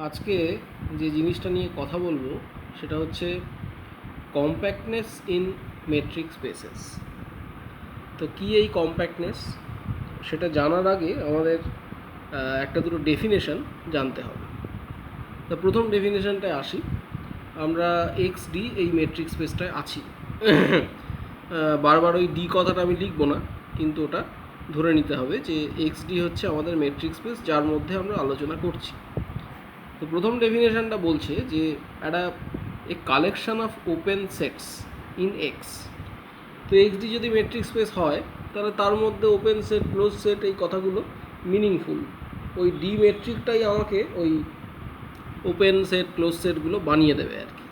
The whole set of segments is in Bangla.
আজকে যে জিনিসটা নিয়ে কথা বলবো সেটা হচ্ছে কম্প্যাক্টনেস ইন মেট্রিক স্পেসেস। তো কী এই কম্প্যাক্টনেস, সেটা জানার আগে আমাদের একটা দুটো ডেফিনেশন জানতে হবে। তো প্রথম ডেফিনেশনটায় আসি। আমরা এক্স ডি এই মেট্রিক স্পেসটায় আছি। বারবার ওই ডি কথাটা আমি লিখবো না, কিন্তু ওটা ধরে নিতে হবে যে এক্স ডি হচ্ছে আমাদের মেট্রিক স্পেস যার মধ্যে আমরা আলোচনা করছি। তো প্রথম ডেফিনেশনটা বলছে যে একটা a collection of open sets in X. তো এক্স ডি যদি মেট্রিক স্পেস হয় তাহলে তার মধ্যে ওপেন সেট ক্লোজ সেট এই কথাগুলো মিনিংফুল। ওই ডি মেট্রিকটাই আমাকে ওই ওপেন সেট ক্লোজ সেটগুলো বানিয়ে দেবে আর কি।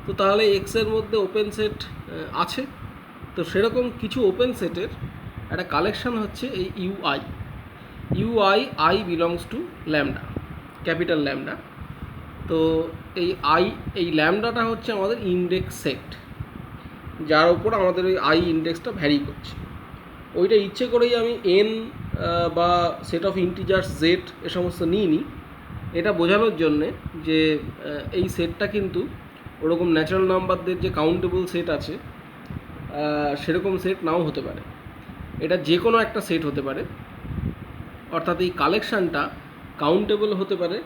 তো তাহলে এক্সের মধ্যে ওপেন সেট আছে, তো সেরকম কিছু ওপেন সেটের একটা কালেকশন হচ্ছে এই U I. I belongs to lambda, capital lambda. তো এই ল্যামডাটা হচ্ছে আমাদের ইন্ডেক্স সেট, যার ওপর আমাদের ওই আই ইন্ডেক্সটা ভ্যারি করছে। ওইটা ইচ্ছে করেই আমি এন বা সেট অফ ইন্টিজার্স জেড এ সমস্ত নিইনি, এটা বোঝানোর জন্যে যে এই সেটটা কিন্তু ওরকম ন্যাচারাল নাম্বারদের যে কাউন্টেবল সেট আছে সেরকম সেট নাও হতে পারে। এটা যে কোনো একটা সেট হতে পারে, অর্থাৎ এই কালেকশানটা কাউন্টেবল হতে পারে,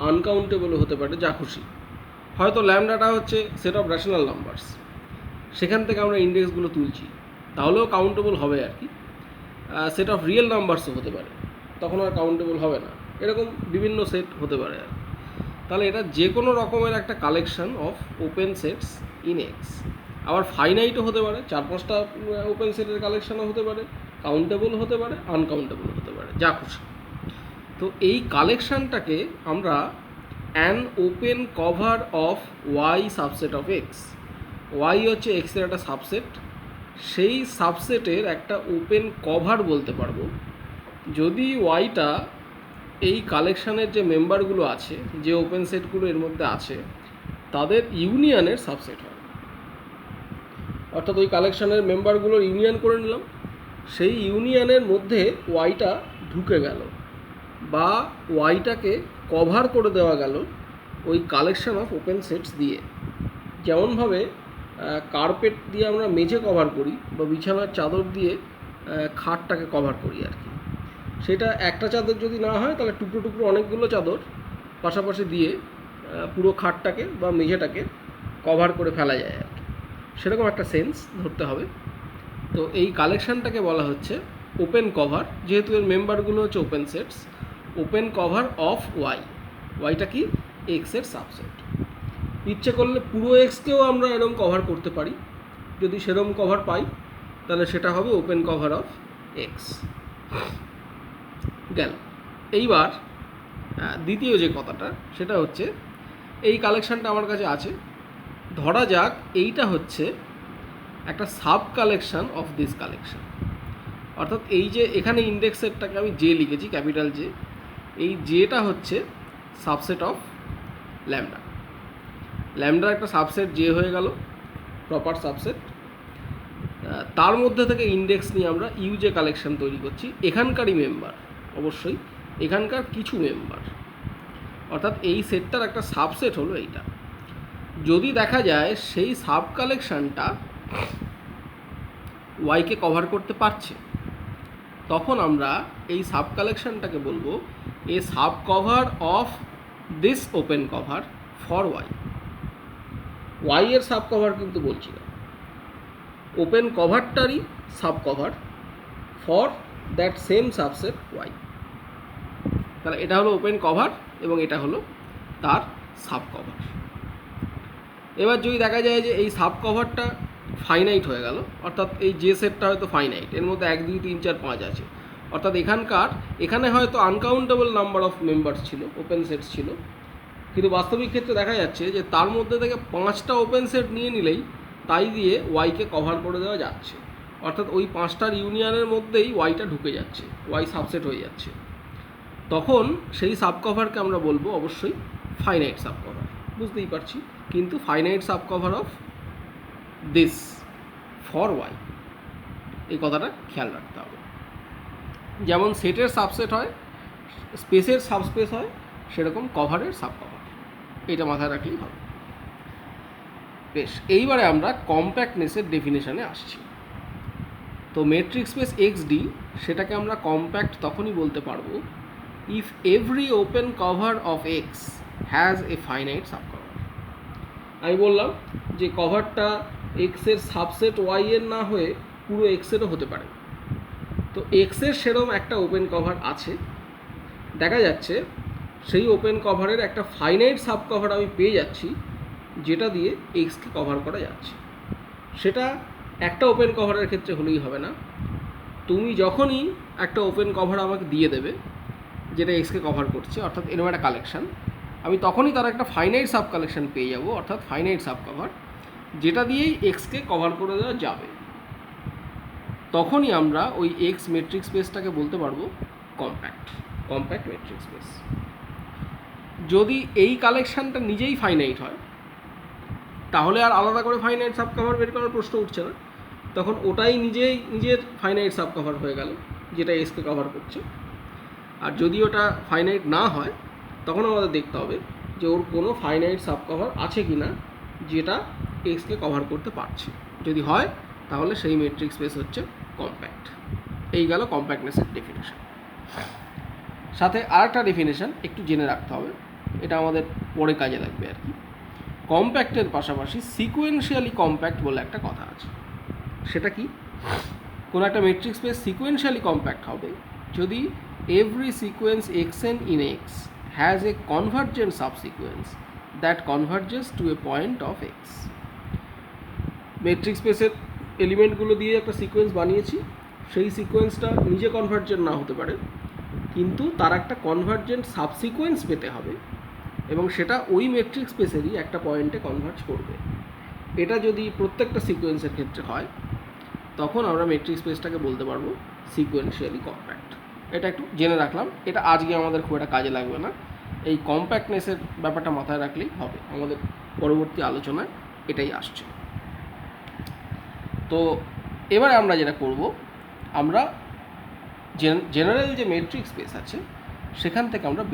আনকাউন্টেবলও হতে পারে, যা খুশি। হয়তো ল্যামডাটা হচ্ছে সেট অফ র্যাশনাল নাম্বারস, সেখান থেকে আমরা ইন্ডেক্সগুলো তুলছি, তাহলেও কাউন্টেবল হবে আর কি। সেট অফ রিয়েল নাম্বারসও হতে পারে, তখন আর কাউন্টেবল হবে না। এরকম বিভিন্ন সেট হতে পারে আর কি। তাহলে এটা যে কোনো রকমের একটা collection of open sets in x. আবার ফাইনাইটও হতে পারে, 4-5টা ওপেন সেটের কালেকশনও হতে পারে, কাউন্টেবল হতে পারে, আনকাউন্টেবল হতে পারে, যা খুশি। তো এই কালেকশানটাকে আমরা an open cover of Y subset of X. Y হচ্ছে এক্সের একটা সাবসেট, সেই সাবসেটের একটা ওপেন কভার বলতে পারবো যদি ওয়াইটা এই কালেকশানের যে মেম্বারগুলো আছে, যে ওপেন সেটগুলো এর মধ্যে আছে, তাদের ইউনিয়নের সাবসেট হয়। অর্থাৎ ওই কালেকশানের মেম্বারগুলোর ইউনিয়ন করে নিলাম, সেই ইউনিয়নের মধ্যে ওয়াইটা ঢুকে গেল বা ওয়াইটাকে কভার করে দেওয়া গেল ওই কালেকশান অফ ওপেন সেটস দিয়ে। যেমনভাবে কার্পেট দিয়ে আমরা মেঝে কভার করি বা বিছানার চাদর দিয়ে খাটটাকে কভার করি আর কি। সেটা একটা চাদর যদি না হয় তাহলে টুকরো টুকরো অনেকগুলো চাদর পাশাপাশি দিয়ে পুরো খাটটাকে বা মেঝেটাকে কভার করে ফেলা যায় আর কি। সেরকম একটা সেন্স ধরতে হবে। তো এই কালেকশানটাকে বলা হচ্ছে ওপেন কভার, যেহেতু এর মেম্বারগুলো হচ্ছে open sets. Open cover of Y, ওয়াইটা কি এক্সের সাবসেট। ইচ্ছে করলে পুরো এক্সকেও আমরা এরকম কভার করতে পারি, যদি সেরকম কভার পাই তাহলে সেটা হবে ওপেন কভার অফ এক্স। গেল। এইবার দ্বিতীয় যে কথাটা সেটা হচ্ছে এই কালেকশানটা আমার কাছে আছে, ধরা যাক এইটা হচ্ছে একটা sub collection of this collection. অর্থাৎ এই যে এখানে ইন্ডেক্স সেটটাকে আমি জে লিখেছি, ক্যাপিটাল জে, এই জেটা হচ্ছে সাবসেট অফ ল্যামডা। ল্যামডার একটা সাবসেট জে হয়ে গেল, প্রপার সাবসেট। তার মধ্যে থেকে ইন্ডেক্স নিয়ে আমরা ইউজে কালেকশান তৈরি করছি, এখানকারই মেম্বার, অবশ্যই এখানকার কিছু মেম্বার। অর্থাৎ এই সেটটার একটা সাবসেট হলো এইটা। যদি দেখা যায় সেই সাব কালেকশানটা ওয়াইকে কভার করতে পারছে, তখন আমরা এই সাব কালেকশানটাকে বলবো a subcover of this open cover for Y. Y এর সাব কভার কিন্তু বলছি না, ওপেন কভারটারই subcover for that same subset Y. তাহলে এটা হলো ওপেন কভার এবং এটা হলো তার সাব কভার। এবার যদি দেখা যায় যে এই সাব কভারটা ফাইনাইট হয়ে গেল, অর্থাৎ এই যে সেটটা হয়তো ফাইনাইট, এর মধ্যে 1 2 3 4 5 আছে, অর্থাৎ এখানে হয়তো আনকাউন্টেবল নাম্বার অফ মেম্বার্স ছিল, ওপেন সেটস ছিল, কিন্তু বাস্তবিক ক্ষেত্রে দেখা যাচ্ছে যে তার মধ্যে থেকে 5টা ওপেন সেট নিয়ে নিলেই তাই দিয়ে ওয়াইকে কভার করে দেওয়া যাচ্ছে। অর্থাৎ ওই 5টার ইউনিয়নের মধ্যেই ওয়াইটা ঢুকে যাচ্ছে, ওয়াই সাবসেট হয়ে যাচ্ছে। তখন সেই সাব কভারকে আমরা বলবো অবশ্যই ফাইনাইট সাব কভার, বুঝতেই পারছি। কিন্তু finite subcover of this for Y, এই কথাটা খেয়াল রাখতে হবে। যেমন সেটের সাবসেট হয়, স্পেসের সাবস্পেস হয়, সেরকম কভারের সাব কভার। এটা মাথায় রাখলেই হবে। বেশ, এইবারে আমরা কম্প্যাক্টনেসের ডেফিনেশনে আসছি। তো মেট্রিক স্পেস এক্স ডি সেটাকে আমরা কম্প্যাক্ট তখনই বলতে পারবো if every open cover of X has a finite subcover. আমি বললাম যে কভারটা এক্সের সাবসেট ওয়াই এর না হয়ে পুরো এক্সেরও হতে পারে। তো এক্সের সেরম একটা ওপেন কভার আছে, দেখা যাচ্ছে সেই ওপেন কভারের একটা ফাইনাইট সাব কভার আমি পেয়ে যাচ্ছি যেটা দিয়ে এক্সকে কভার করা যাচ্ছে। সেটা একটা ওপেন কভারের ক্ষেত্রে হলেই হবে না, তুমি যখনই একটা ওপেন কভার আমাকে দিয়ে দেবে যেটা এক্সকে কভার করছে, অর্থাৎ এরকম একটা কালেকশান, আমি তখনই তার একটা ফাইনাইট সাব কালেকশান পেয়ে যাব, অর্থাৎ ফাইনাইট সাব কভার, যেটা দিয়েই এক্সকে কভার করে দেওয়া যাবে। তখনই আমরা ওই এক্স মেট্রিক স্পেসটাকে বলতে পারবো কম্প্যাক্ট মেট্রিক স্পেস। যদি এই কালেকশানটা নিজেই ফাইনাইট হয় তাহলে আর আলাদা করে ফাইনাইট সাব কভার বের করার প্রশ্ন উঠছে না, তখন ওটাই নিজের ফাইনাইট সাব কভার হয়ে গেল যেটা এক্সকে কভার করছে। আর যদি ওটা ফাইনাইট না হয় তখন আমাদের দেখতে হবে যে ওর কোনো ফাইনাইট সাব কভার আছে কি না যেটা এক্সকে কভার করতে পারছে। যদি হয় তাহলে সেই মেট্রিক স্পেস হচ্ছে কম্প্যাক্ট। এই গেল কম্প্যাক্টনেসের ডেফিনেশন। সাথে আরেকটা ডেফিনেশন একটু জেনে রাখতে হবে, এটা আমাদের পরে কাজে লাগবে আর কি। কম্প্যাক্টের পাশাপাশি সিকোয়েন্সিয়ালি কম্প্যাক্ট বলে একটা কথা আছে। সেটা কি? কোনো একটা মেট্রিক স্পেস সিকোয়েন্সিয়ালি কম্প্যাক্ট হবে যদি every sequence X N in X has a convergent subsequence that converges to a point of X. Metric স্পেসের এলিমেন্টগুলো দিয়ে একটা সিকোয়েন্স বানিয়েছি, সেই সিকোয়েন্সটা নিজে কনভার্জেন্ট না হতে পারে, কিন্তু তার একটা কনভার্জেন্ট সাবসিকোয়েন্স পেতে হবে এবং সেটা ওই মেট্রিক স্পেসেরই একটা পয়েন্টে কনভার্জ করবে। এটা যদি প্রত্যেকটা সিকোয়েন্সের ক্ষেত্রে হয় তখন আমরা মেট্রিক স্পেসটাকে বলতে পারবো সিকোয়েন্সিয়ালি কম্প্যাক্ট। এটা একটু জেনে রাখলাম, এটা আজকে আমাদের খুব একটা কাজে লাগবে না, এই কম্প্যাক্টনেসের ব্যাপারটা মাথায় রাখলেই হবে, আমাদের পরবর্তী আলোচনায় এটাই আসছে। তো এবারে আমরা যেটা করব, আমরা জেনারেল যে মেট্রিক স্পেস আছে সেখান থেকে আমরা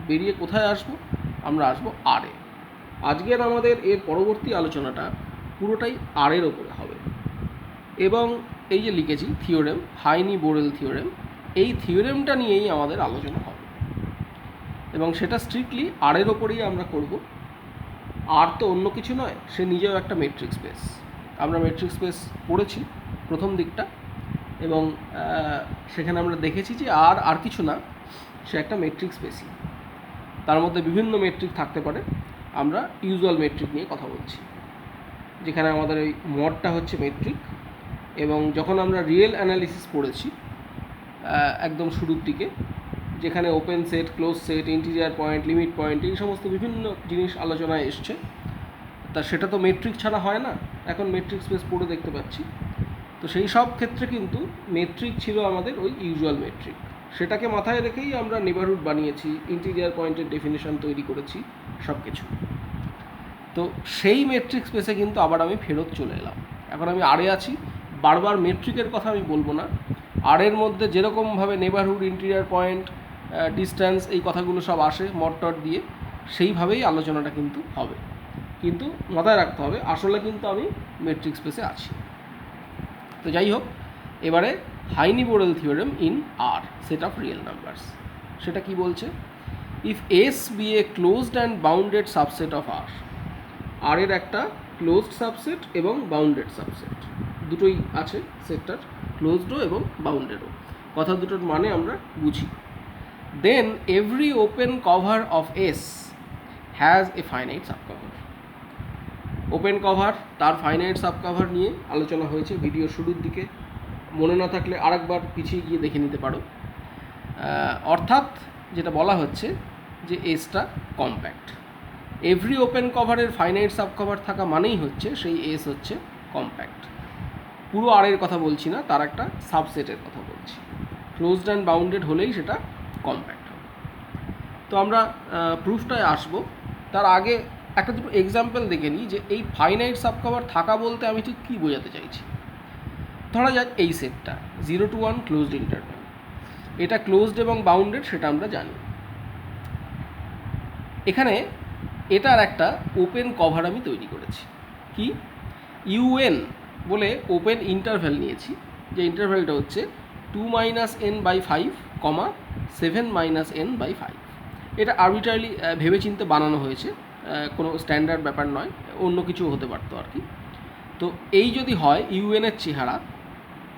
বেরিয়ে কোথায় আসব? আমরা আসব আরে। আজকের আমাদের এর পরবর্তী আলোচনাটা পুরোটাই আরের ওপরে হবে এবং এই যে লিখেছি থিওরেম, হাইনি-বোরেল থিওরেম, এই থিওরেমটা নিয়েই আমাদের আলোচনা হবে এবং সেটা স্ট্রিক্টলি আরের ওপরেই আমরা করব। আর তো অন্য কিছু নয়, সে নিজেও একটা মেট্রিক স্পেস। আমরা মেট্রিক স্পেস পড়েছি প্রথম দিকটা এবং সেখানে আমরা দেখেছি যে আর কিছু না, সে একটা মেট্রিক স্পেসই। তার মধ্যে বিভিন্ন মেট্রিক থাকতে পারে, আমরা ইউজুয়াল মেট্রিক নিয়ে কথা বলছি, যেখানে আমাদের ওই মডটা হচ্ছে মেট্রিক। এবং যখন আমরা রিয়েল অ্যানালিসিস পড়েছি একদম শুরুর দিকে, যেখানে open set, close set, integer point, limit point, এই সমস্ত বিভিন্ন জিনিস আলোচনায় এসছে, তা সেটা তো মেট্রিক ছাড়া হয় না, এখন মেট্রিক স্পেস পড়ে দেখতে পাচ্ছি। তো সেই সব ক্ষেত্রে কিন্তু মেট্রিক ছিল আমাদের ওই ইউজুয়াল মেট্রিক, সেটাকে মাথায় রেখেই আমরা নেবারহুড বানিয়েছি, ইন্টিরিয়ার পয়েন্টের ডেফিনেশন তৈরি করেছি, সব কিছু। তো সেই মেট্রিক স্পেসে কিন্তু আবার আমি ফেরত চলে এলাম, এখন আমি আরে আছি। বারবার মেট্রিকের কথা আমি বলবো না, আরের মধ্যে যেরকমভাবে নেবারহুড, ইন্টিরিয়ার পয়েন্ট, ডিস্ট্যান্স, এই কথাগুলো সব আসে মড টড দিয়ে, সেইভাবেই আলোচনাটা কিন্তু হবে। কিন্তু মাথায় রাখতে হবে আসলে কিন্তু আমি মেট্রিক স্পেসে আছি। তো যাই হোক, এবারে Heine Borel theorem in R set of real numbers, সেটা কি বলছে? If S be a closed and bounded subset of R, R এর একটা ক্লোজড সাবসেট এবং বাউন্ডেড সাবসেট দুটোই আছে সেটটার, ক্লোজডও এবং বাউন্ডেডও, কথা দুটোর মানে আমরা বুঝি। Then every open cover of S has a finite subcover. Open cover, তার ফাইনাইট সাবকভার নিয়ে আলোচনা হয়েছে ভিডিও শুরুর দিকে, মনে না থাকলে আরেকবার পিছিয়ে গিয়ে দেখে নিতে পারো। অর্থাৎ যেটা বলা হচ্ছে যে এসটা কম্প্যাক্ট। এভরি ওপেন কভারের ফাইনাইট সাবকভার থাকা মানেই হচ্ছে সেই এস হচ্ছে কম্প্যাক্ট। পুরো আরের কথা বলছি না, তার একটা সাবসেটের কথা বলছি। ক্লোজড অ্যান্ড বাউন্ডেড হলেই সেটা কম্প্যাক্ট হবে। তো আমরা প্রুফটায় আসবো, তার আগে একটা দুটো এক্সাম্পল দেখে নিই যে এই ফাইনাইট সাবকভার থাকা বলতে আমি ঠিক কী বোঝাতে চাইছি। ধরা যাক এই সেটটা 0 to 1 ক্লোজড ইন্টারভ্যাল, এটা ক্লোজড এবং বাউন্ডেড সেটা আমরা জানি। এখানে এটার একটা ওপেন কভার আমি তৈরি করেছি। কি ইউএন বলে ওপেন ইন্টারভ্যাল নিয়েছি, যে ইন্টারভ্যালটা হচ্ছে 2-n/5, 7-n/5। এটা আরবিট্রারিলি ভেবেচিন্তে বানানো হয়েছে, কোনো স্ট্যান্ডার্ড ব্যাপার নয়, অন্য কিছু হতে পারতো আর কি। তো এই যদি হয় ইউএনের চেহারা,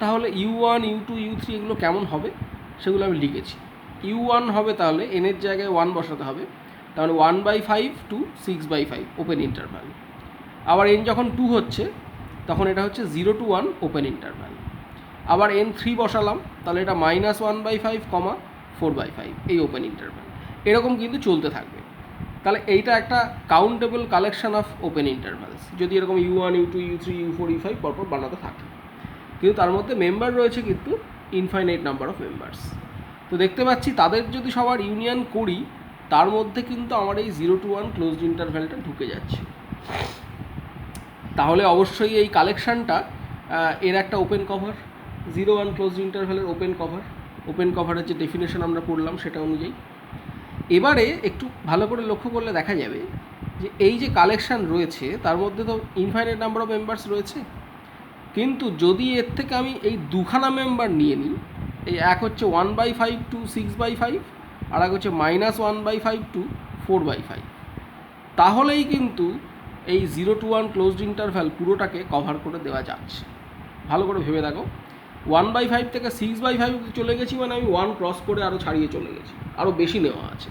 তাহলে U1, U2, U3 এগুলো কেমন হবে সেগুলো আমি লিখেছি। U1 হবে তাহলে এনের জায়গায় 1 বসাতে হবে, তাহলে 1/5 to 6/5 ওপেন ইন্টারভ্যাল। আবার n যখন 2 হচ্ছে তখন এটা হচ্ছে 0 to 1 ওপেন ইন্টারভ্যাল। আবার n3 বসালাম, তাহলে এটা -1/5, 4/5 এই ওপেন ইন্টারভ্যাল। এরকম কিন্তু চলতে থাকবে। তাহলে এইটা একটা countable collection of open intervals, যদি এরকম U1, U2, U3, U4, U5 পরপর বানাতে থাকে। কিন্তু তার মধ্যে মেম্বার রয়েছে কিন্তু ইনফাইনাইট নাম্বার অফ মেম্বার্স। তো দেখতে পাচ্ছি তাদের যদি সবার ইউনিয়ন করি, তার মধ্যে কিন্তু আমার এই 0 to 1 ক্লোজড ইন্টারভ্যালটা ঢুকে যাচ্ছে। তাহলে অবশ্যই এই কালেকশানটা এর একটা ওপেন কভার, 0-1 ক্লোজড ইন্টারভ্যালের ওপেন কভার। ওপেন কভারের যে ডেফিনেশন আমরা পড়লাম সেটা অনুযায়ী এবারে একটু ভালো করে লক্ষ্য করলে দেখা যাবে যে এই যে কালেকশান রয়েছে তার মধ্যে তো ইনফাইনাইট নাম্বার অফ মেম্বার্স রয়েছে, কিন্তু যদি এর থেকে আমি এই দুখানা মেম্বার নিয়ে নিই, এই এক হচ্ছে 1/5 to 6/5, আর এক হচ্ছে -1/5 to 4/5, তাহলেই কিন্তু এই 0 to 1 ক্লোজড ইন্টারভ্যাল পুরোটাকে কভার করে দেওয়া যাচ্ছে। ভালো করে ভেবে দেখো, 1/5 থেকে 6/5 চলে গেছি মানে আমি 1 ক্রস করে আরও ছাড়িয়ে চলে গেছি, আরও বেশি নেওয়া আছে।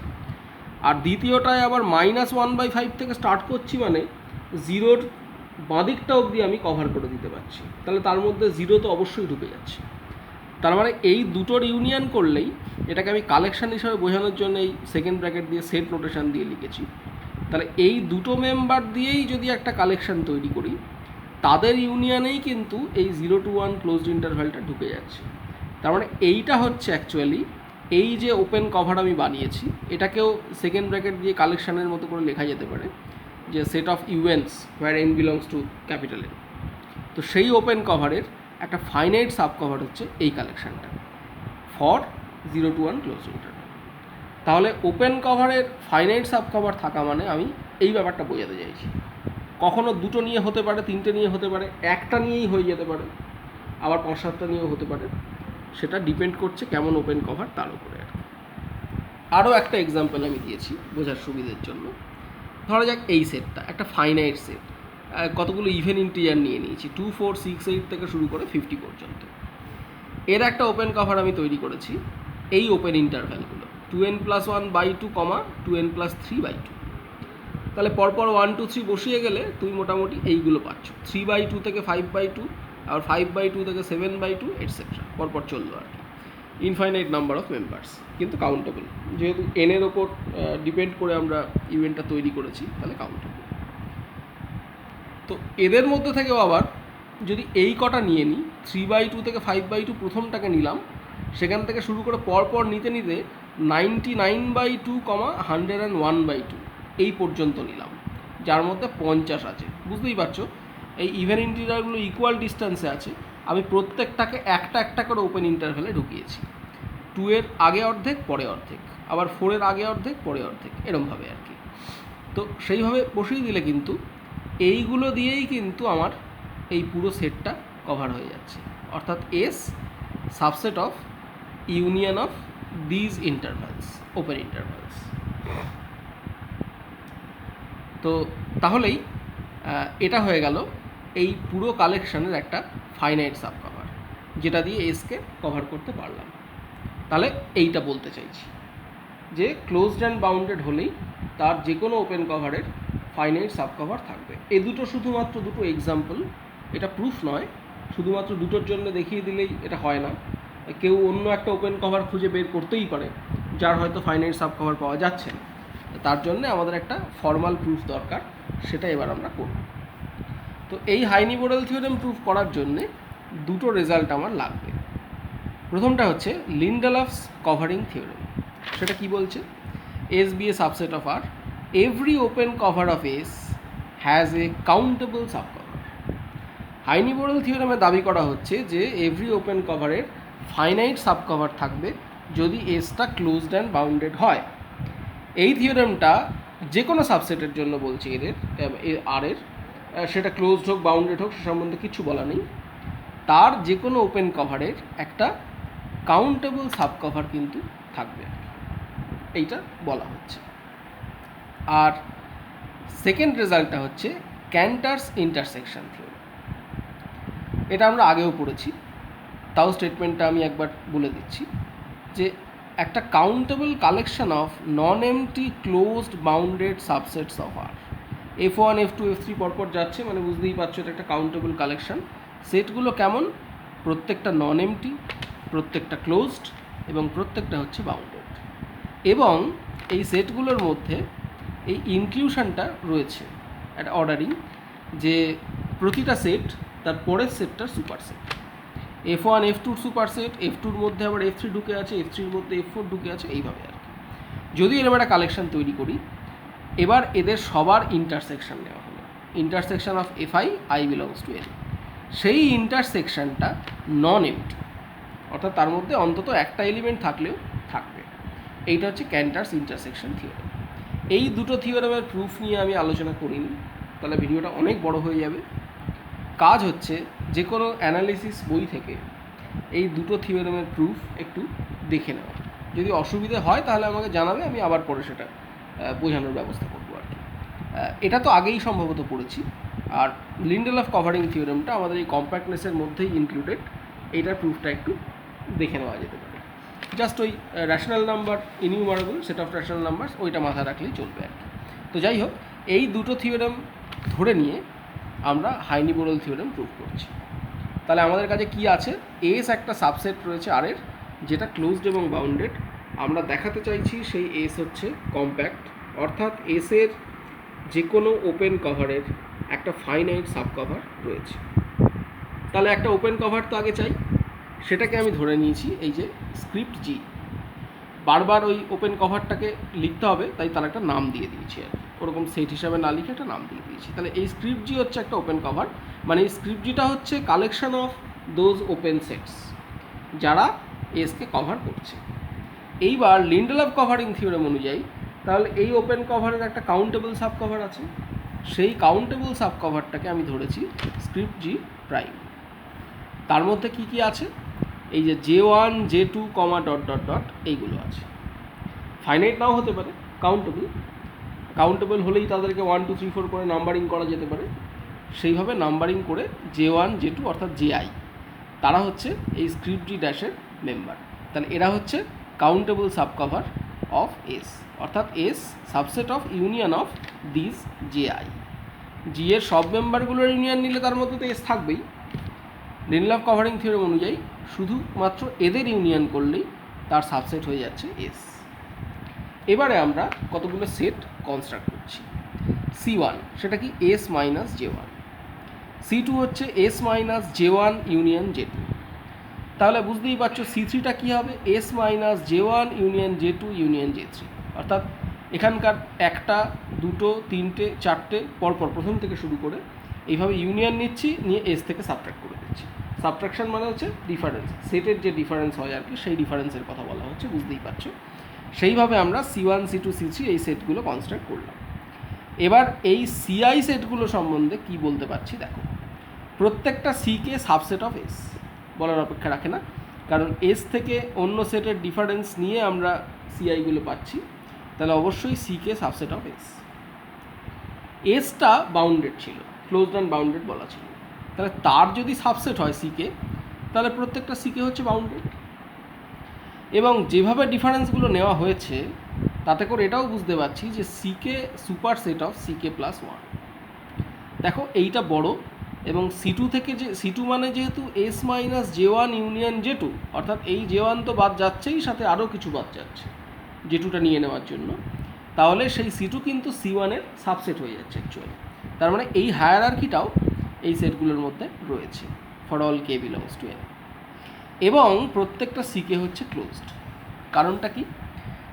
আর দ্বিতীয়টায় আবার -1/5 থেকে স্টার্ট করছি মানে 0-র বাঁদিকটা অবধি আমি কভার করে দিতে পারছি, তাহলে তার মধ্যে 0 তো অবশ্যই ঢুকে যাচ্ছে। তার মানে এই দুটোর ইউনিয়ন করলেই, এটাকে আমি কালেকশন হিসাবে বোঝানোর জন্য এই সেকেন্ড ব্র্যাকেট দিয়ে সেট নোটেশন দিয়ে লিখেছি। তাহলে এই দুটো মেম্বার দিয়েই যদি একটা কালেকশন তৈরি করি, তাদের ইউনিয়নেই কিন্তু এই 0 to 1 ক্লোজড ইন্টারভ্যালটা ঢুকে যাচ্ছে। তার মানে এইটা হচ্ছে অ্যাকচুয়ালি এই যে ওপেন কভার আমি বানিয়েছি, এটাকেও সেকেন্ড ব্র্যাকেট দিয়ে কালেকশানের মতো করে লেখা যেতে পারে, যে set of U ns where n belongs to capital N। তো সেই ওপেন কভারের একটা ফাইনাইট সাব কভার হচ্ছে এই কালেকশানটা ফর 0 to 1 ক্লোজ ইন্টারভ্যাল। তাহলে ওপেন কভারের ফাইনাইট সাব কভার থাকা মানে আমি এই ব্যাপারটা বোঝাতে চাইছি। কখনো দুটো নিয়ে হতে পারে, তিনটে নিয়ে হতে পারে, একটা নিয়েই হয়ে যেতে পারে, আবার 5-7টা নিয়েও হতে পারে, সেটা ডিপেন্ড করছে কেমন ওপেন কভার তার উপরে আর কি। আরও একটা এক্সাম্পল আমি দিয়েছি বোঝার সুবিধের জন্য। ধরা যাক এই সেটটা একটা ফাইনাইট সেট, কতগুলো ইভেন ইন্টিজার নিয়ে নিয়েছি, 2, 4, 6, 8 থেকে শুরু করে 50 পর্যন্ত। এর একটা ওপেন কভার আমি তৈরি করেছি এই ওপেন ইন্টারভ্যালগুলো 2n+1/2, 2n+3/2। তাহলে পরপর 1, 2, 3 বসিয়ে গেলে তুমি মোটামুটি এইগুলো পাচ্ছ, 3/2 থেকে 5/2, আর 5/2 থেকে 7/2, এটসেট্রা পরপর চললো আর কি। ইনফাইনাইট নাম্বার অফ মেম্বার্স, কিন্তু কাউন্টেবল, যেহেতু এনের ওপর ডিপেন্ড করে আমরা ইভেন্টটা তৈরি করেছি, তাহলে কাউন্টেবল। তো এদের মধ্যে থেকেও আবার যদি এই কটা নিয়ে নিই, 3/2 থেকে 5/2 প্রথমটাকে নিলাম, সেখান থেকে শুরু করে পরপর নিতে নিতে 99/2, 101/2 এই পর্যন্ত নিলাম, যার মধ্যে 50 আছে। বুঝতেই পারছো এই ইভেন ইন্টিজারগুলো ইকুয়াল ডিস্টেন্সে আছে, আমি প্রত্যেকটাকে একটা একটা করে ওপেন ইন্টারভ্যালে ঢুকিয়েছি। 2 এর আগে অর্ধেক, পরে অর্ধেক, আবার 4 এর আগে অর্ধেক, পরে অর্ধেক, এরমভাবে আর কি। তো সেইভাবে বসিয়ে দিলে কিন্তু এইগুলো দিয়েই কিন্তু আমার এই পুরো সেটটা কভার হয়ে যাচ্ছে, অর্থাৎ S subset of union of these intervals, open intervals. তো তাহলেই এটা হয়ে গেল এই পুরো কালেকশানের একটা ফাইনাইট সাব কভার, যেটা দিয়ে এসকে কভার করতে পারলাম। তাহলে এইটা বলতে চাইছি যে ক্লোজড অ্যান্ড বাউন্ডেড হলেই তার যে কোনো ওপেন কভারের ফাইনাইট সাব কভার থাকবে। এ দুটো শুধুমাত্র দুটো এক্সাম্পল, এটা প্রুফ নয়, শুধুমাত্র দুটোর জন্য দেখিয়ে দিলেই এটা হয় না। কেউ অন্য একটা ওপেন কভার খুঁজে বের করতেই পারে যার হয়তো ফাইনাইট সাব কভার পাওয়া যাচ্ছে না, তার জন্য আমাদের একটা ফর্মাল প্রুফ দরকার, সেটা এবার আমরা করব। তো এই হাইনি-বোরেল থিওরেম প্রুফ করার জন্যে দুটো রেজাল্ট আমার লাগবে। প্রথমটা হচ্ছে লিন্ডেলফস কভারিং থিওরেম। সেটা কি বলছে? S be a subset of R, every open cover of S has a countable subcover. Heine Borel থিওরেমে দাবি করা হচ্ছে যে এভরি ওপেন কভারের ফাইনাইট সাব কভার থাকবে যদি এসটা ক্লোজড অ্যান্ড বাউন্ডেড হয়। এই থিওরেমটা যে কোনো সাবসেটের জন্য বলছি এর আর এর, সেটা ক্লোজড হোক বাউন্ডেড হোক সে সম্বন্ধে কিছু বলা নেই, তার যে কোনো ওপেন কভারের একটা কাউন্টেবল সাব কভার কিন্তু থাকবে, এইটা বলা হচ্ছে। আর সেকেন্ড রেজাল্টটা হচ্ছে ক্যান্টার্স ইন্টারসেকশন থিওরি। এটা আমরা আগেও পড়েছি, তাও স্টেটমেন্টটা আমি একবার বলে দিচ্ছি যে একটা countable collection of non empty closed bounded subsets of R, F1 F2 F3 পরপর যাচ্ছে, মানে বুঝতেই পারছো এটা একটা কাউন্টেবল কালেকশন। সেটগুলো কেমন? প্রত্যেকটা নন এমটি, প্রত্যেকটা ক্লোজড এবং প্রত্যেকটা হচ্ছে বাউন্ডেড। এবং এই সেটগুলোর মধ্যে এই ইনক্লুশনটা রয়েছে একটা অর্ডারিং, যে প্রতিটা সেট তার পরের সেটটার superset. F1 F2 superset, F2-র মধ্যে আবার F3 ঢুকে আছে, F3-র মধ্যে F4 ঢুকে আছে, এইভাবে আর কি। যদি এরকম একটা কালেকশন তৈরি করি, এবার এদের সবার ইন্টারসেকশন নেওয়া হলো, intersection of Fi, I belongs to N। সেই ইন্টারসেকশনটা নন এমটি, অর্থাৎ তার মধ্যে অন্তত একটা এলিমেন্ট থাকলেও থাকবে। এইটা হচ্ছে ক্যান্টার্স ইন্টারসেকশন থিওরেম। এই দুটো থিওরেমের প্রুফ নিয়ে আমি আলোচনা করিনি, তাহলে ভিডিওটা অনেক বড় হয়ে যাবে। কাজ হচ্ছে যে কোনো অ্যানালিসিস বই থেকে এই দুটো থিওরেমের প্রুফ একটু দেখে নেওয়া। যদি অসুবিধে হয় তাহলে আমাকে জানাবে, আমি আবার পরে সেটা বোঝানোর ব্যবস্থা করবো আর কি। এটা তো আগেই সম্ভবত পড়েছি। আর লিন্ডেলফ কভারিং থিওরেমটা আমাদের এই কম্প্যাক্টনেসের মধ্যেই ইনক্লুডেড, এইটার প্রুফটা একটু দেখে নেওয়া যেতে পারে। জাস্ট ওই rational number, innumerable set of rational number, ওইটা মাথায় রাখলেই চলবে আর কি। তো যাই হোক, এই দুটো থিওরেম ধরে নিয়ে আমরা হাইনি-বোরেল থিওরেম প্রুভ করছি। তাহলে আমাদের কাছে কি আছে? এস একটা সাবসেট রয়েছে আর এর, যেটা ক্লোজড এবং বাউন্ডেড। আমরা দেখাতে চাইছি সেই এস হচ্ছে কম্প্যাক্ট, অর্থাৎ এসের যে কোনো ওপেন কভারের একটা ফাইনাইট সাব কভার রয়েছে। তাহলে একটা ওপেন কভার তো আগে চাই, সেটাকে আমি ধরে নিয়েছি এই যে স্ক্রিপ্ট জি। বারবার ওই ওপেন কভারটাকে লিখতে হবে, তাই তার একটা নাম দিয়ে দিয়েছি আর কি, ওরকম সেট হিসাবে না লিখে একটা নাম দিয়ে দিয়েছি। তাহলে এই স্ক্রিপ্ট জি হচ্ছে একটা ওপেন কভার, মানে এই স্ক্রিপ্ট জিটা হচ্ছে collection of those open sets যারা এসকে কভার করছে। এইবার লিন্ডেলফ কভারিং থিওরেম অনুযায়ী তাহলে এই ওপেন কভারের একটা কাউন্টেবল সাব কভার আছে, সেই কাউন্টেবল সাব কভারটাকে আমি ধরেছি স্ক্রিপ্ট জি প্রাইম। তার মধ্যে কি কি আছে? এই যে J1 J2 dot dot dot এইগুলো আছে। ফাইনাইট নাও হতে পারে, কাউন্টেবল হলেই তাদেরকে 1 2 3 4 করে নাম্বারিং করা যেতে পারে। সেইভাবে নাম্বারিং করে J1 J2 অর্থাৎ Ji, তারা হচ্ছে এই স্ক্রিপ্ট জি ড্যাশের মেম্বার। তাহলে এরা হচ্ছে countable subcover of S, অর্থাৎ S subset of union of this Ji। G এর সব মেম্বারগুলোর ইউনিয়ন নিলে তার মধ্যে তো এস থাকবেই। লিন্ডেলফ কভারিং থিওরেম অনুযায়ী শুধুমাত্র এদের ইউনিয়ন করলেই তার সাবসেট হয়ে যাচ্ছে এস। এবারে আমরা কতগুলো সেট কনস্ট্রাক্ট করছি। C1 সেটা কি? S minus J1। C2 হচ্ছে S minus J1 union J2। তাহলে বুঝতেই পারছো C3টা কী হবে? S minus J1 union J2 union J3। অর্থাৎ এখানকার একটা, দুটো, তিনটে, চারটে পরপর প্রথম থেকে শুরু করে এইভাবে ইউনিয়ন নিচ্ছি, নিয়ে এস থেকে সাবট্রাক্ট করে দিচ্ছি। সাবট্রাকশন মানে হচ্ছে ডিফারেন্স, সেটের যে ডিফারেন্স হয় আর কি, সেই ডিফারেন্সের কথা বলা হচ্ছে, বুঝতেই পারছো। সেইভাবে আমরা C1 C2 C3 এই সেটগুলো কনস্ট্রাক্ট করলাম। এবার এই সিআই সেটগুলো সম্বন্ধে কি বলতে পারছি দেখো। প্রত্যেকটা সিকে সাবসেট অফ এস বলার অপেক্ষা রাখে না, কারণ এস থেকে অন্য সেটের ডিফারেন্স নিয়ে আমরা সিআইগুলো পাচ্ছি। তাহলে অবশ্যই সিকে সাবসেট অফ এস। এসটা বাউন্ডেড ছিল, ক্লোজড অ্যান্ড বাউন্ডেড বলা ছিল, তাহলে তার যদি সাবসেট হয় সিকে, তাহলে প্রত্যেকটা সিকে হচ্ছে বাউন্ডেড। এবং যেভাবে ডিফারেন্সগুলো নেওয়া হয়েছে তাতে করে এটাও বুঝতে পারছি যে সিকে সুপার সেট অফ সিকে প্লাস 1। দেখো এইটা বড়, এবং C2 থেকে যে C2 মানে যেহেতু S minus J1 union J2, অর্থাৎ এই J1 তো বাদ যাচ্ছেই, সাথে আরও কিছু বাদ যাচ্ছে J2টা নিয়ে নেওয়ার জন্য, তাহলে সেই C2 কিন্তু C1-এর সাবসেট হয়ে যাচ্ছে অ্যাকচুয়ালি। তার মানে এই হায়ারার্কিটাও এই সেটগুলোর মধ্যে রয়েছে for all K belongs to N। এবং প্রত্যেকটা সিকে হচ্ছে ক্লোজড। কারণটা কি?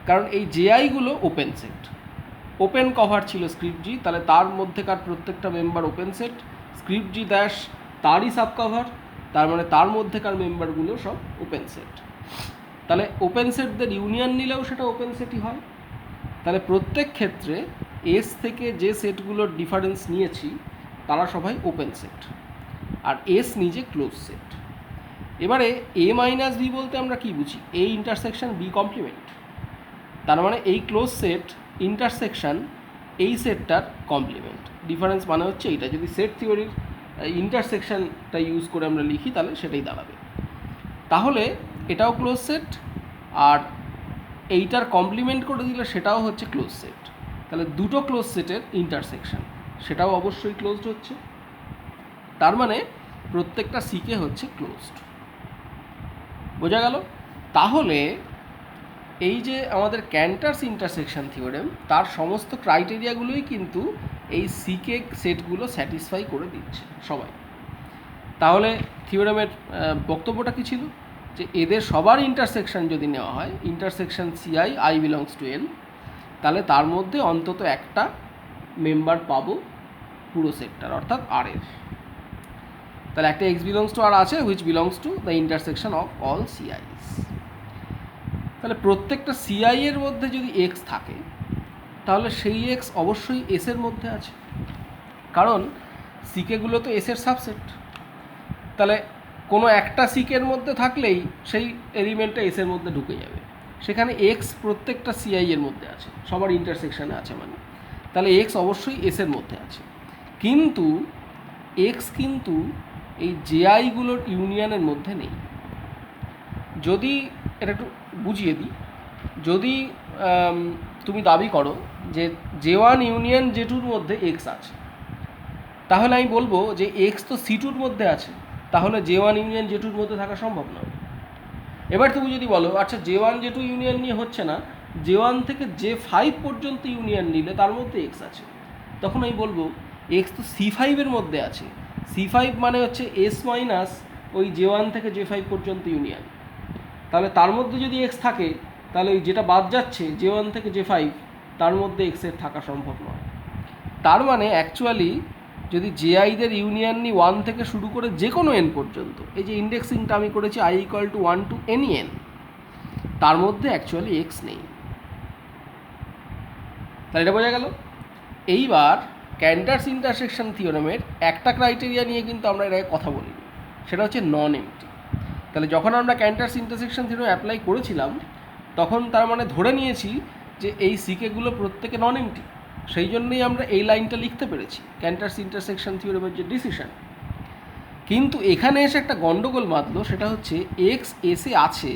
কারণ এই জেআইগুলো ওপেন সেট, ওপেন কভার ছিল স্ক্রিপ্ট জি, তাহলে তার মধ্যেকার প্রত্যেকটা মেম্বার ওপেন সেট, স্ক্রিপ্ট জি ড্যাশ তারই সাব কভার, তার মানে তার মধ্যেকার মেম্বারগুলো সব ওপেন সেট। তাহলে ওপেন সেটদের ইউনিয়ন নিলেও সেটা ওপেন সেটই হয়। তাহলে প্রত্যেক ক্ষেত্রে এস থেকে যে সেটগুলোর ডিফারেন্স নিয়েছি তারা সবাই ওপেন সেট, আর এস নিজে ক্লোজ সেট। এবারে এ মাইনাস বি বলতে আমরা কি বুঝি? A intersection B complement. তার মানে এই ক্লোজ সেট ইন্টারসেকশন এই সেটটার কমপ্লিমেন্ট। ডিফারেন্স মানে হচ্ছে এইটা। যদি সেট থিওরির ইন্টারসেকশনটা ইউজ করে আমরা লিখি তাহলে সেটাই দাঁড়াবে। তাহলে এটাও ক্লোজ সেট, আর এইটার কমপ্লিমেন্ট করে দিলে সেটাও হচ্ছে ক্লোজ সেট। তাহলে দুটো ক্লোজ সেটের ইন্টারসেকশন সেটাও অবশ্যই ক্লোজড হচ্ছে। তার মানে প্রত্যেকটা সিকে হচ্ছে ক্লোজড। বোঝা গেল? তাহলে এই যে আমাদের ক্যান্টার্স ইন্টারসেকশন থিওরেম, তার সমস্ত ক্রাইটেরিয়াগুলোই কিন্তু এই সিকে সেটগুলো স্যাটিসফাই করে দিচ্ছে সবাই। তাহলে থিওরেমের বক্তব্যটা কী ছিল? যে এদের সবার ইন্টারসেকশন যদি নেওয়া হয়, intersection CI I belongs two N, তাহলে তার মধ্যে অন্তত একটা মেম্বার পাবো পুরো সেটটার, অর্থাৎ আর এর। তাহলে একটা এক্স বিলংস টু আর আছে which belongs to the intersection of all CIs. তাহলে প্রত্যেকটা সিআই এর মধ্যে যদি এক্স থাকে তাহলে সেই এক্স অবশ্যই এসের মধ্যে আছে, কারণ সিকেগুলো তো এসের সাবসেট। তাহলে কোনো একটা সিকের মধ্যে থাকলেই সেই এলিমেন্টটা এসের মধ্যে ঢুকে যাবে। সেখানে এক্স প্রত্যেকটা সিআই এর মধ্যে আছে, সবার ইন্টারসেকশানে আছে মানে, তাহলে এক্স অবশ্যই এসের মধ্যে আছে। কিন্তু এক্স কিন্তু এই জেআইগুলোর ইউনিয়নের মধ্যে নেই। যদি এটা একটু বুঝিয়ে দিই, যদি তুমি দাবি করো যে জে ওয়ান ইউনিয়ন জে টুর মধ্যে এক্স আছে, তাহলে আমি বলবো যে এক্স তো সি টুর মধ্যে আছে, তাহলে জে ওয়ান ইউনিয়ন জে টুর মধ্যে থাকা সম্ভব নয়। এবার তুমি যদি বলো আচ্ছা J one J two union নিয়ে হচ্ছে না, জে ওয়ান থেকে জে ফাইভ পর্যন্ত ইউনিয়ন নিলে তার মধ্যে এক্স আছে, তখন আমি বলবো এক্স তো সি ফাইভের মধ্যে আছে। সি ফাইভ মানে হচ্ছে এস মাইনাস ওই জে ওয়ান থেকে জে ফাইভ পর্যন্ত ইউনিয়ন। তাহলে তার মধ্যে যদি এক্স থাকে তাহলে ওই যেটা বাদ যাচ্ছে জে ওয়ান থেকে জে ফাইভ, তার মধ্যে এক্সের থাকা সম্ভব নয়। তার মানে অ্যাকচুয়ালি যদি জেআইদের ইউনিয়ন নিই ওয়ান থেকে শুরু করে যে কোনো এন পর্যন্ত, এই যে ইন্ডেক্সিংটা আমি করেছি I equal to 1 to any n, তার মধ্যে অ্যাকচুয়ালি এক্স নেই। তাহলে এটা বোঝা গেল। এইবার ক্যান্টার্স ইন্টারসেকশন থিওরেমের একটা ক্রাইটেরিয়া নিয়ে কিন্তু আমরা এর আগে কথা বলিনি, সেটা হচ্ছে নন এমটি। তাহলে যখন আমরা ক্যান্টার্স ইন্টারসেকশন থিওরেম অ্যাপ্লাই করেছিলাম তখন তার মানে ধরে নিয়েছি যে এই সিকেগুলো প্রত্যেকে নন এমটি, সেই জন্যই আমরা এই লাইনটা লিখতে পেরেছি ক্যান্টার্স ইন্টারসেকশন থিওরেমের যে ডিসিশন। কিন্তু এখানে এসে একটা গন্ডগোল বাঁধলো, সেটা হচ্ছে এক্স এসে আছে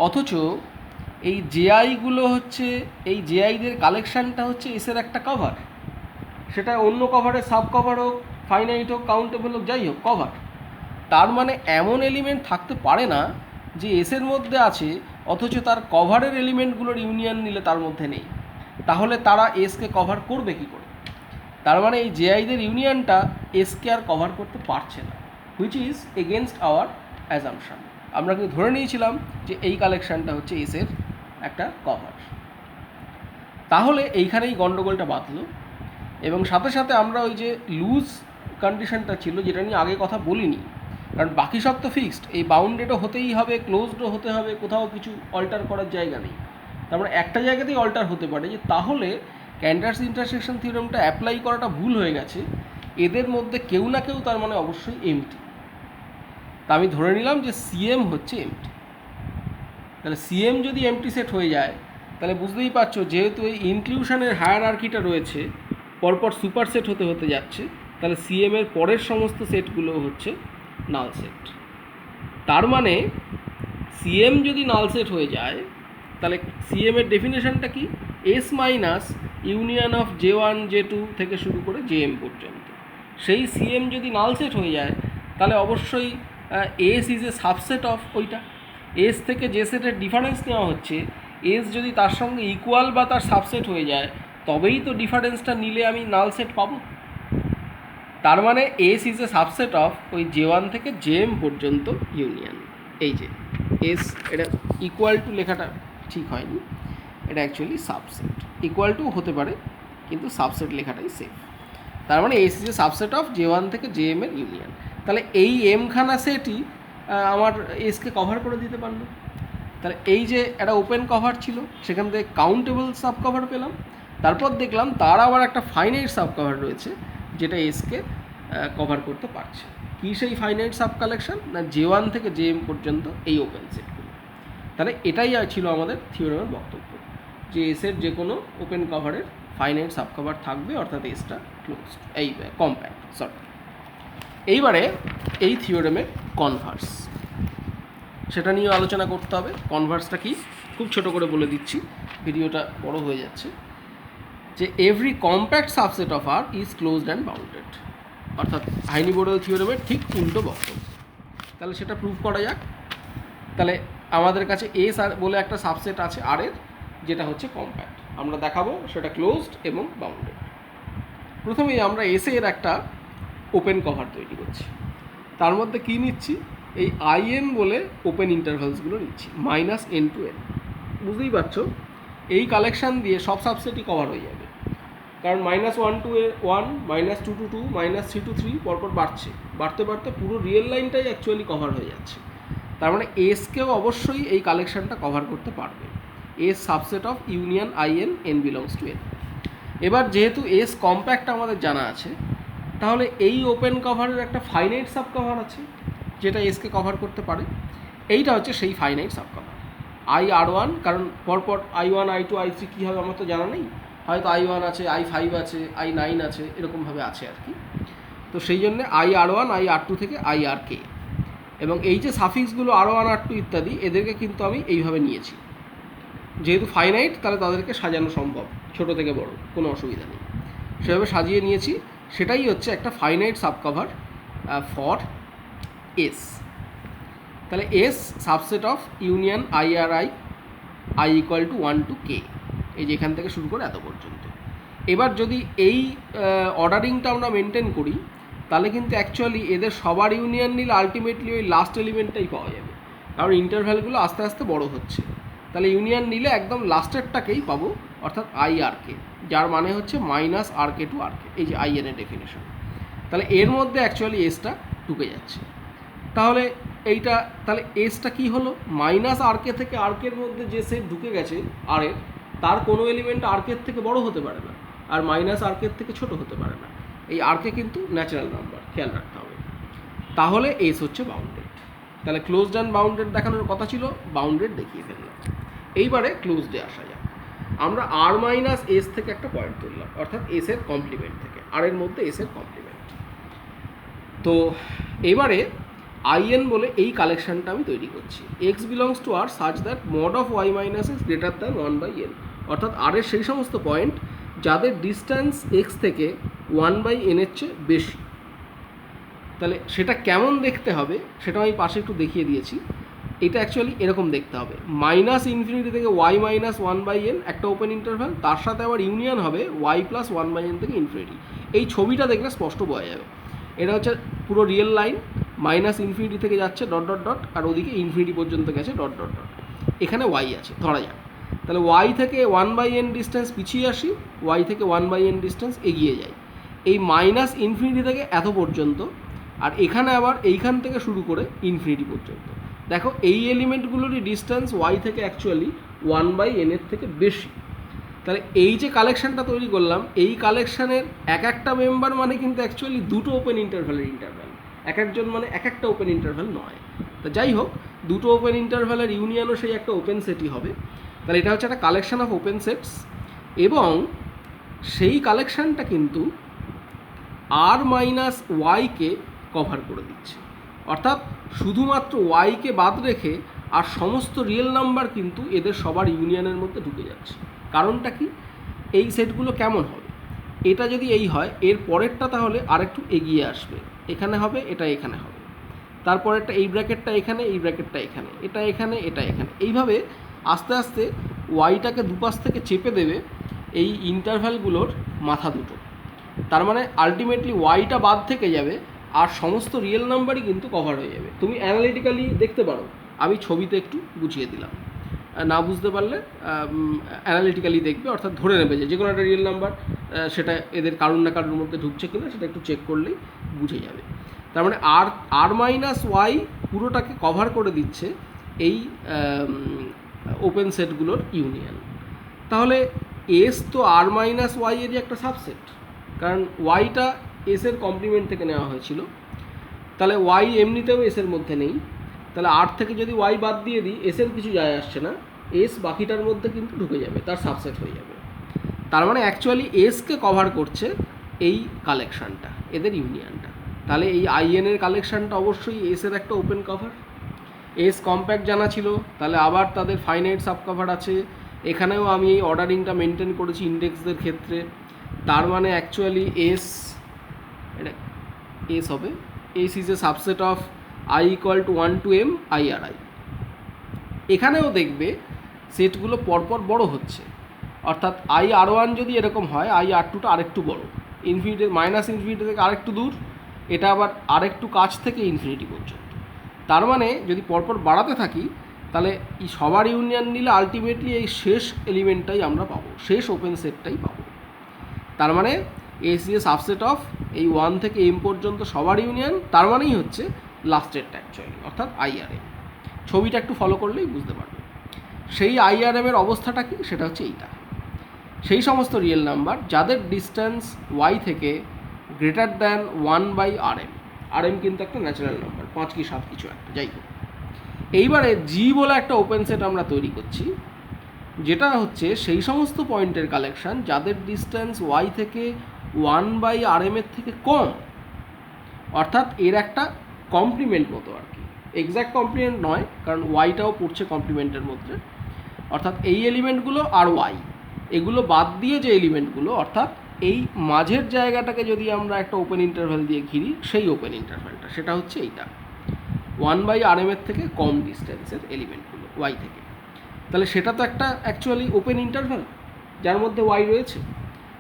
অথচ এই জেআইগুলো হচ্ছে, এই জেআইদের কালেকশানটা হচ্ছে এসের একটা কভার, সেটা অন্য কভারের সাব কভার হোক, ফাইনাইট হোক, কাউন্টেবল হোক, যাই হোক কভার। তার মানে এমন এলিমেন্ট থাকতে পারে না যে এসের মধ্যে আছে অথচ তার কভারের এলিমেন্টগুলোর ইউনিয়ন নিলে তার মধ্যে নেই। তাহলে তারা এসকে কভার করবে কী করে? তার মানে এই জেআইদের ইউনিয়নটা এসকে আর কভার করতে পারছে না, which is against hour assumption. আমরা কিন্তু ধরে নিয়েছিলাম যে এই কালেকশানটা হচ্ছে এসের একটা কভার। তাহলে এইখানেই গন্ডগোলটা বাঁধলো, এবং সাথে সাথে আমরা ওই যে লুজ কন্ডিশনটা ছিল যেটা নিয়ে আগে কথা বলিনি, কারণ বাকি সব তো ফিক্সড, এই বাউন্ডেডও হতেই হবে, ক্লোজডও হতে হবে, কোথাও কিছু অল্টার করার জায়গা নেই। তারপরে একটা জায়গাতেই অল্টার হতে পারে, যে তাহলে ক্যান্টার্স ইন্টারসেকশন থিওরেমটা অ্যাপ্লাই করাটা ভুল হয়ে গেছে, এদের মধ্যে কেউ না কেউ তার মানে অবশ্যই এমটি। তা আমি ধরে নিলাম যে সিএম হচ্ছে এমটি। তাহলে সিএম যদি এমটি সেট হয়ে যায় তাহলে বুঝতেই পারছো, যেহেতু এই ইনক্লুশনের হায়ারার্কিটা রয়েছে, পরপর সুপার সেট হতে হতে যাচ্ছে, তাহলে সিএম এর পরের সমস্ত সেটগুলো হচ্ছে নাল সেট। তার মানে সিএম যদি নাল সেট হয়ে যায় তাহলে সিএম এর ডেফিনেশনটা কি? S minus union of J one J two থেকে শুরু করে জে এম পর্যন্ত। সেই সিএম যদি নাল সেট হয়ে যায় তাহলে অবশ্যই S is a subset of ওইটা। এস থেকে যে সেটের ডিফারেন্স নেওয়া হচ্ছে, এস যদি তার সঙ্গে ইকুয়াল বা তার সাবসেট হয়ে যায় তবেই তো ডিফারেন্সটা নিলে আমি নাল সেট পাবো। তার মানে S is a subset of ওই জে ওয়ান থেকে জে এম পর্যন্ত ইউনিয়ন। এই যে এস, এটা ইকুয়াল টু লেখাটা ঠিক হয়নি, এটা অ্যাকচুয়ালি সাবসেট। ইকুয়াল টু হতে পারে কিন্তু সাবসেট লেখাটাই সেফ। তার মানে S is a subset of J one থেকে জে এম এর ইউনিয়ন। তাহলে এই এমখানা সেটই আমার এসকে কভার করে দিতে পারলো। তাহলে এই যে একটা ওপেন কভার ছিল সেখান থেকে কাউন্টেবল সাব কভার পেলাম, তারপর দেখলাম তার আবার একটা ফাইনাইট সাব কভার রয়েছে যেটা এসকে কভার করতে পারছে। কী সেই ফাইনাইট সাব কালেকশন? না J1 থেকে JM পর্যন্ত এই ওপেন সেটগুলো। তাহলে এটাই ছিল আমাদের থিওরেমের বক্তব্য, যে এসের যে কোনো ওপেন কভারের ফাইনাইট সাব কভার থাকবে, অর্থাৎ এসটা ক্লোজড, এই কম্প্যাক্ট। এইবারে এই থিওরেমের কনভার্স, সেটা নিয়ে আলোচনা করতে হবে। কনভার্সটা কি খুব ছোট করে বলে দিচ্ছি, ভিডিওটা বড় হয়ে যাচ্ছে। যে every compact subset of R is closed and bounded, অর্থাৎ হাইনি-বোরেল থিওরেমের ঠিক উল্টো বক্তব্য। তাহলে সেটা প্রুভ করা যাক। তাহলে আমাদের কাছে এস আর বলে একটা সাবসেট আছে আর এর, যেটা হচ্ছে কম্প্যাক্ট। আমরা দেখাবো সেটা ক্লোজড এবং বাউন্ডেড। প্রথমেই আমরা এস এর একটা ওপেন কভার তৈরি করছি। তার মধ্যে কী নিচ্ছি? এই IN বলে ওপেন ইন্টারভালসগুলো নিচ্ছি, -n to n। বুঝতেই পারছো এই কালেকশান দিয়ে সব সাবসেটই কভার হয়ে যাবে, কারণ -1 to 1, -2 to 2, -3 to 3 পরপর বাড়তে বাড়তে পুরো রিয়েল লাইনটাই অ্যাকচুয়ালি কভার হয়ে যাচ্ছে। তার মানে এসকেও অবশ্যই এই কালেকশানটা কভার করতে পারবে। S subset of union IN n belongs two n। এবার যেহেতু এস কম্প্যাক্ট আমাদের জানা আছে, তাহলে এই ওপেন কভারের একটা ফাইনাইট সাব কভার আছে যেটা এসকে কভার করতে পারে। এইটা হচ্ছে সেই ফাইনাইট সাব কভার IR1, কারণ পরপর I1, I2, I3 কী হবে আমার তো জানা নেই, হয়তো I1 আছে, I5 আছে, I9 আছে, এরকমভাবে আছে আর কি। তো সেই জন্যে IR1, IR2 থেকে IRK, এবং এই যে সাফিক্সগুলো R1, R2 ইত্যাদি, এদেরকে কিন্তু আমি এইভাবে নিয়েছি। যেহেতু ফাইনাইট, তাহলে তাদেরকে সাজানো সম্ভব, ছোট থেকে বড়, কোনো অসুবিধা নেই, সেভাবে সাজিয়ে নিয়েছি। সেটাই হচ্ছে একটা ফাইনাইট সাবকভার ফর এস। তাহলে S subset of union IRI I = 1 to k, এই যে এখান থেকে শুরু করে এত পর্যন্ত। এবার যদি এই অর্ডারিংটা আমরা মেনটেন করি, তাহলে কিন্তু অ্যাকচুয়ালি এদের সবার ইউনিয়ন নিলে আলটিমেটলি ওই লাস্ট এলিমেন্টটাই পাওয়া যাবে, কারণ ইন্টারভ্যালগুলো আস্তে আস্তে বড় হচ্ছে। তাহলে ইউনিয়ন নিলে একদম লাস্টেরটাকেই পাবো, অর্থাৎ IRK, যার মানে হচ্ছে -RK to RK, এই যে IN এর ডেফিনেশন। তাহলে এর মধ্যে অ্যাকচুয়ালি এসটা ঢুকে যাচ্ছে। তাহলে তাহলে এসটা কী হলো? -RK থেকে RK-র মধ্যে যে সেট ঢুকে গেছে আর এর, তার কোনো এলিমেন্ট RK-র থেকে বড় হতে পারে না, আর -RK-র থেকে ছোট হতে পারে না। এই RK কিন্তু ন্যাচারাল নাম্বার, খেয়াল রাখতে হবে। তাহলে এস হচ্ছে বাউন্ডেড। তাহলে ক্লোজড অ্যান্ড বাউন্ডেড দেখানোর কথা ছিল, বাউন্ডেড দেখিয়ে ফেললাম। এইবারে ক্লোজডে আসা যাক। আমরা R-S থেকে একটা পয়েন্ট তুললাম, অর্থাৎ এস এর কমপ্লিমেন্ট থেকে, আর এর মধ্যে এস এর কমপ্লিমেন্ট। তো এবারে IN বলে এই কালেকশানটা আমি তৈরি করছি। X belongs to R such that mod of y minus x greater than 1/n, অর্থাৎ R এর সেই সমস্ত পয়েন্ট যাদের ডিস্ট্যান্স x থেকে 1/n এর চেয়ে বেশি। তাহলে সেটা কেমন দেখতে হবে সেটা আমি পাশে একটু দেখিয়ে দিয়েছি। এটা অ্যাকচুয়ালি এরকম দেখতে হবে, -∞ থেকে y - 1/n একটা ওপেন ইন্টারভ্যাল, তার সাথে আবার ইউনিয়ন হবে y + 1/n থেকে ইনফিনিটি। এই ছবিটা দেখলে স্পষ্ট বোঝা যাবে। এটা হচ্ছে পুরো রিয়েল লাইন, -∞ থেকে যাচ্ছে ... আর ওদিকে ইনফিনিটি পর্যন্ত গেছে ... এখানে y আছে ধরা যাক। তাহলে y থেকে 1/n ডিস্টেন্স পিছিয়ে আসি, y থেকে 1/n ডিস্টেন্স এগিয়ে যাই, এই -∞ থেকে এত পর্যন্ত, আর এখানে আবার এইখান থেকে শুরু করে ইনফিনিটি পর্যন্ত। দেখো এই এলিমেন্টগুলোরই ডিস্টেন্স y থেকে অ্যাকচুয়ালি 1/n এর থেকে বেশি। তাহলে এই যে কালেকশানটা তৈরি করলাম, এই কালেকশানের এক একটা মেম্বার মানে কিন্তু অ্যাকচুয়ালি দুটো ওপেন ইন্টারভ্যালের ইন্টারভ্যাল, এক একজন মানে এক একটা ওপেন ইন্টারভ্যাল নয়। তা যাই হোক, দুটো ওপেন ইন্টারভ্যালের ইউনিয়নও সেই একটা ওপেন সেটই হবে। তাহলে এটা হচ্ছে একটা কালেকশান অফ ওপেন সেটস, এবং সেই কালেকশানটা কিন্তু R-Y-কে কভার করে দিচ্ছে, অর্থাৎ শুধুমাত্র ওয়াইকে বাদ রেখে আর সমস্ত রিয়েল নাম্বার কিন্তু এদের সবার ইউনিয়নের মধ্যে ঢুকে যাচ্ছে। কারণটা কি? এই সেটগুলো কেমন হবে? এটা যদি এই হয়, এর পরেরটা তাহলে আরেকটু এগিয়ে আসবে, এখানে হবে, এটা এখানে হবে, তারপরেরটা এই ব্র্যাকেটটা এখানে, এই ব্র্যাকেটটা এখানে, এটা এখানে, এটা এখানে, এইভাবে আস্তে আস্তে ওয়াইটাকে দুপাশ থেকে চেপে দেবে এই ইন্টারভ্যালগুলোর মাথা দুটো। তার মানে আলটিমেটলি ওয়াইটা বাদ থেকে যাবে আর সমস্ত রিয়েল নাম্বারই কিন্তু কভার হয়ে যাবে। তুমি অ্যানালিটিক্যালি দেখতে পারো, আমি ছবিতে একটু বুঝিয়ে দিলাম, না বুঝতে পারলে অ্যানালিটিক্যালি দেখবে, অর্থাৎ ধরে নেবে যে কোনো একটা রিয়েল নাম্বার, সেটা এদের কারুর না কারুর মধ্যে ঢুকছে কিনা সেটা একটু চেক করলেই বুঝে যাবে। তার মানে R-Y পুরোটাকে কভার করে দিচ্ছে এই ওপেন সেটগুলোর ইউনিয়ন। তাহলে এস তো আর মাইনাস ওয়াই এরই একটা সাবসেট, কারণ ওয়াইটা এসের কমপ্লিমেন্ট থেকে নেওয়া হয়েছিল, তাহলে ওয়াই এমনিতেও এসের মধ্যে নেই, তাহলে আর থেকে যদি ওয়াই বাদ দিয়ে দিই এসের কিছু যায় আসছে না, এস বাকিটার মধ্যে কিন্তু ঢুকে যাবে, তার সাবসেট হয়ে যাবে। তার মানে অ্যাকচুয়ালি এসকে কভার করছে এই কালেকশানটা, এদের ইউনিয়নটা। তাহলে এই আইএনের কালেকশানটা অবশ্যই এসের একটা ওপেন কভার। এস কম্প্যাক্ট জানা ছিল, তাহলে আবার তাদের ফাইনাইট সাব কভার আছে। এখানেও আমি এই অর্ডারিংটা মেনটেন করেছি ইন্ডেক্সদের ক্ষেত্রে। তার মানে অ্যাকচুয়ালি এস, এটা এস হবে, S is a subset of I equal to 1 to m I আর আই। এখানেও দেখবে সেটগুলো পরপর বড় হচ্ছে, অর্থাৎ আই আর ওয়ান যদি এরকম হয়, আই আর টুটা আরেকটু বড়, ইনফিনিটি মাইনাস ইনফিনিটি থেকে আরেকটু দূর, এটা আবার আরেকটু কাছ থেকে ইনফিনিটি পর্যন্ত। তার মানে যদি পরপর বাড়াতে থাকি তাহলে এই সবার ইউনিয়ন নিলে আলটিমেটলি এই শেষ এলিমেন্টটাই আমরা পাবো, শেষ ওপেন সেটটাই পাবো। তার মানে এস ইজ সাবসেট অফ এই 1 থেকে m পর্যন্ত সবার ইউনিয়ন, তার মানেই হচ্ছে লাস্টেরটা অ্যাকচুয়ালি, অর্থাৎ আইআরএম। ছবিটা একটু ফলো করলেই বুঝতে পারবে। সেই আইআরএমের অবস্থাটা কি, সেটা হচ্ছে এইটা। সেই সমস্ত রিয়েল নাম্বার যাদের ডিস্টেন্স ওয়াই থেকে গ্রেটার দ্যান 1/rm, rm কিন্তু একটা ন্যাচারাল নাম্বার, 5 কি 7 কিছু একটা, যাই হোক। এইবারে জি বলে একটা ওপেন সেট আমরা তৈরি করছি, যেটা হচ্ছে সেই সমস্ত পয়েন্টের কালেকশান যাদের ডিস্টেন্স ওয়াই থেকে 1/rm এর থেকে কম, অর্থাৎ এর একটা কমপ্লিমেন্ট মতো আর কি, এক্স্যাক্ট কমপ্লিমেন্ট নয়, কারণ ওয়াইটাও পড়ছে কমপ্লিমেন্টের মধ্যে। অর্থাৎ এই এলিমেন্টগুলো আর ওয়াই, এগুলো বাদ দিয়ে যে এলিমেন্টগুলো, অর্থাৎ এই মাঝের জায়গাটাকে যদি আমরা একটা ওপেন ইন্টারভ্যাল দিয়ে ঘিরি, সেই ওপেন ইন্টারভ্যালটা সেটা হচ্ছে এইটা, 1/rm এর থেকে কম ডিস্টেন্সের এলিমেন্টগুলো ওয়াই থেকে। তাহলে সেটা তো একটা অ্যাকচুয়ালি ওপেন ইন্টারভ্যাল যার মধ্যে ওয়াই রয়েছে।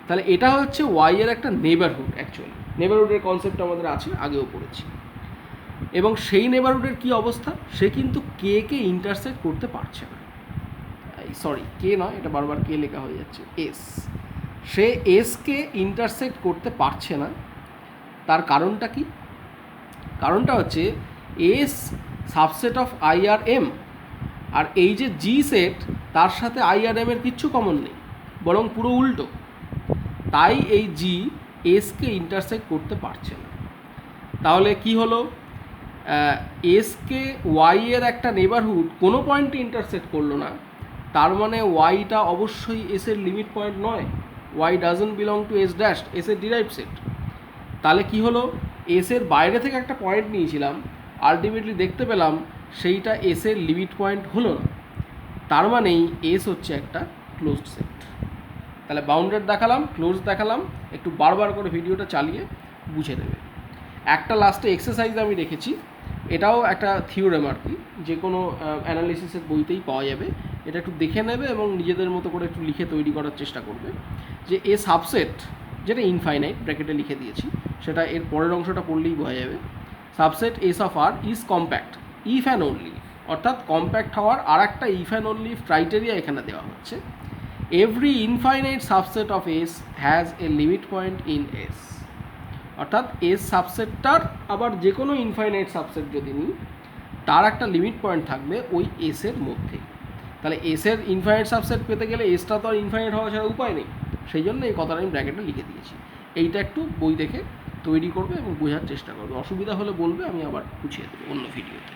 তাহলে এটা হচ্ছে ওয়াই এর একটা নেবারহুড। অ্যাকচুয়ালি নেবারহুডের কনসেপ্ট আমাদের আছে, আগেও পড়েছি। এবং সেই নেবারহুডের কী অবস্থা, সে কিন্তু কে কে ইন্টারসেক্ট করতে পারছে না, সরি কে নয়, এটা বারবার কে লেখা হয়ে যাচ্ছে, এস। সে এসকে ইন্টারসেক্ট করতে পারছে না। তার কারণটা কি? কারণটা হচ্ছে S subset of I R M, আর এই যে জি সেট তার সাথে আই আর এম এর কিচ্ছু কমন নেই, বরং পুরো উল্টো। তাই এই জি এসকে ইন্টারসেক্ট করতে পারছে না। তাহলে কি হলো, এসকে ওয়াই এর একটা নেবারহুড কোনো পয়েন্টে ইন্টারসেক্ট করলো না, তার মানে ওয়াইটা অবশ্যই এসের লিমিট পয়েন্ট নয়। Y doesn't belong to S dash, এসের ডিরাইভ সেট। তাহলে কি হলো, এসের বাইরে থেকে একটা পয়েন্ট নিয়েছিলাম, আলটিমেটলি দেখতে পেলাম সেইটা এসের লিমিট পয়েন্ট হলো না, তার মানেই এস হচ্ছে একটা ক্লোজড সেট। তাহলে বাউন্ডেড দেখালাম, ক্লোজ দেখালাম, একটু বারবার করে ভিডিওটা চালিয়ে বুঝে নেবে। একটা লাস্টে এক্সারসাইজ আমি রেখেছি, এটাও একটা থিওরেম আর কি, যে কোনো অ্যানালিসিসের বইতেই পাওয়া যাবে। এটা একটু দেখে নেবে এবং নিজেদের মতো করে একটু লিখে তৈরি করার চেষ্টা করবে, যে এ সাবসেট যেটা ইনফাইনাইট ব্র্যাকেটে লিখে দিয়েছি, সেটা এর পরের অংশটা পড়লেই বোঝা যাবে। Subset S of R is compact if and only, অর্থাৎ কম্প্যাক্ট হওয়ার আর একটা ইফ অ্যান্ড অনলি ক্রাইটেরিয়া এখানে দেওয়া হচ্ছে। Every infinite subset of S has A limit point in S, অর্থাৎ এস সাবসেটটার আবার যে কোনো ইনফাইনাইট সাবসেট যদি নিই, তার একটা লিমিট পয়েন্ট থাকবে ওই এসের মধ্যে। তাহলে এসের ইনফাইনাইট সাবসেট পেতে গেলে এসটা তো আর ইনফাইনাইট হওয়া ছাড়া উপায় নেই, সেই জন্য এই কথাটা আমি ব্র্যাকেটে লিখে দিয়েছি। এইটা একটু বই দেখে তৈরি করবে এবং বোঝার চেষ্টা করবে, অসুবিধা হলে বলবে, আমি আবার বুঝিয়ে দেবো অন্য ভিডিওতে।